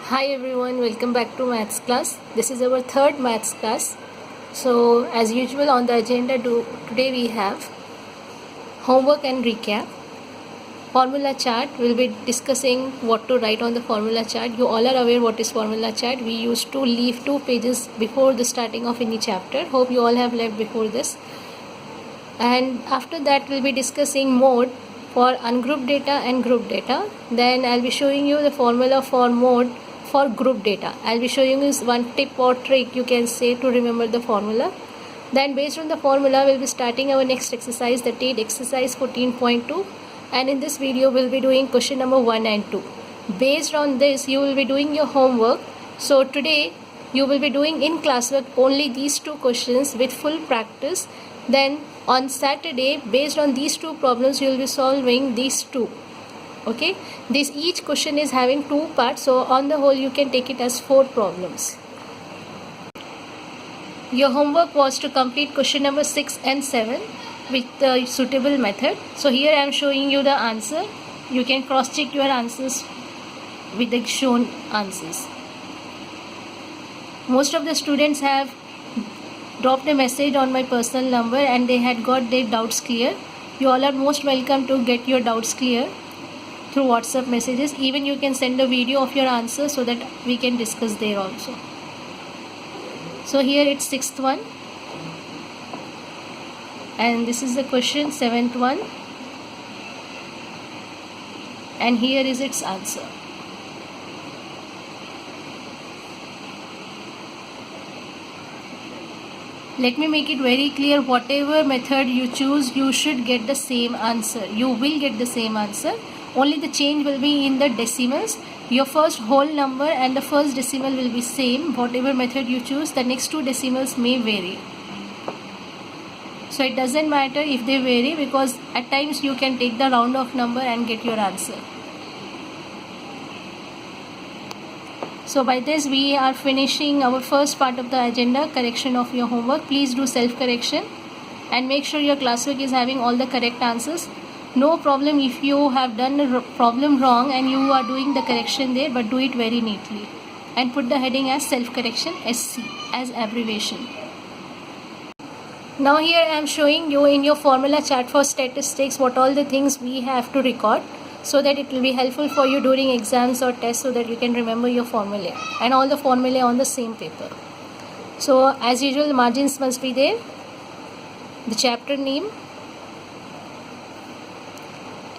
Hi everyone, welcome back to maths class. This is our third maths class. So as usual on the agenda today we have homework and recap. Formula chart, we'll be discussing what to write on the formula chart. You all are aware what is formula chart. We used to leave 2 pages before the starting of any chapter. Hope you all have left before this. And after that we'll be discussing mode for ungrouped data and group data. Then I'll be showing you the formula for mode for group data. I'll be showing you one tip or trick you can say to remember the formula. Then based on the formula we'll be starting our next exercise, that is exercise 14.2, and in this video we'll be doing question number 1 and 2. Based on this you will be doing your homework. So today you will be doing in classwork only these 2 questions with full practice. Then on Saturday, based on these 2 problems, you will be solving these 2. Okay, this each question is having 2 parts, so on the whole you can take it as 4 problems. Your homework was to complete question number 6 and 7 with the suitable method. So here I am showing you the answer. You can cross check your answers with the shown answers. Most of the students have dropped a message on my personal number and they had got their doubts clear. You all are most welcome to get your doubts clear through WhatsApp messages. Even you can send a video of your answer so that we can discuss there also. So here it's 6th one and this is the question, 7th one, and here is its answer. Let me make it very clear, whatever method you choose, you should get the same answer. You will get the same answer. Only the change will be in the decimals. Your first whole number and the first decimal will be same. Whatever method you choose, the next 2 decimals may vary. So it doesn't matter if they vary, because at times you can take the round off number and get your answer. So by this we are finishing our first part of the agenda, correction of your homework. Please do self-correction and make sure your classwork is having all the correct answers. No problem if you have done a problem wrong and you are doing the correction there, but do it very neatly and put the heading as self-correction, SC as abbreviation. Now here I am showing you in your formula chart for statistics what all the things we have to record, so that it will be helpful for you during exams or tests, so that you can remember your formula and all the formulae on the same paper. So as usual the margins must be there, the chapter name,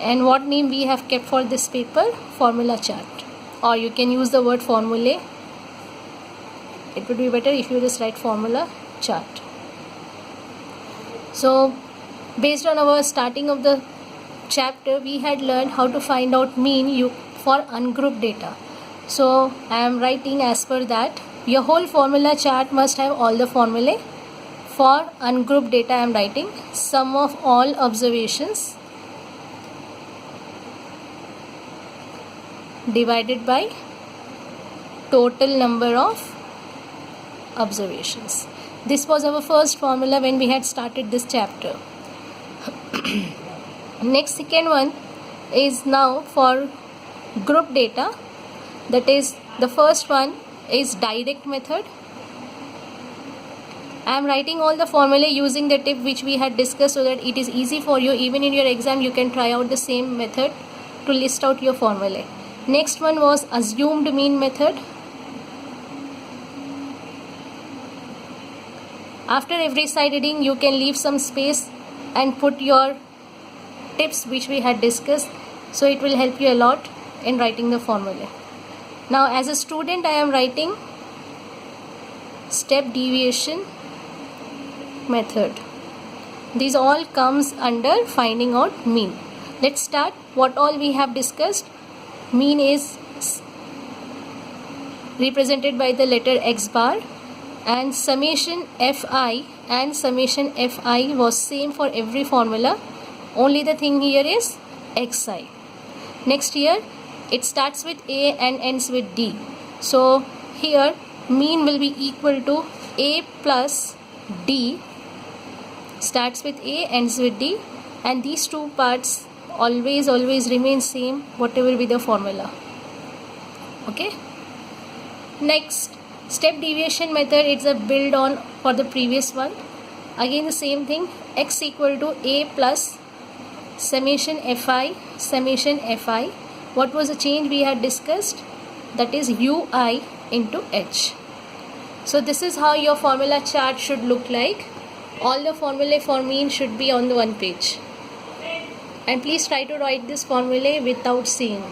and what name we have kept for this paper, formula chart, or you can use the word formulae. It would be better if you just write formula chart. So based on our starting of the chapter, we had learned how to find out mean for ungrouped data. So I am writing as per that. Your whole formula chart must have all the formulae. For ungrouped data I am writing sum of all observations divided by total number of observations. This was our first formula when we had started this chapter. Next, second one is now for group data. That is, the first one is direct method. I am writing all the formulae using the tip which we had discussed, so that it is easy for you. Even in your exam you can try out the same method to list out your formulae. Next one was assumed mean method. After every side heading you can leave some space and put your tips which we had discussed, so it will help you a lot in writing the formula. Now as a student I am writing step deviation method. These all comes under finding out mean. Let's start what all we have discussed. Mean is represented by the letter x bar, and summation fi and summation fi was same for every formula. Only the thing here is xi. Next here it starts with a and ends with d. So here mean will be equal to a plus d. Starts with a, ends with d, and these 2 parts always remain same whatever be the formula. Okay, Next, step deviation method, it's a build on for the previous one. Again the same thing, x equal to a plus summation fi. What was the change we had discussed? That is ui into h. So this is how your formula chart should look like. All the formulae for mean should be on the one page. And please try to write this formulae without seeing.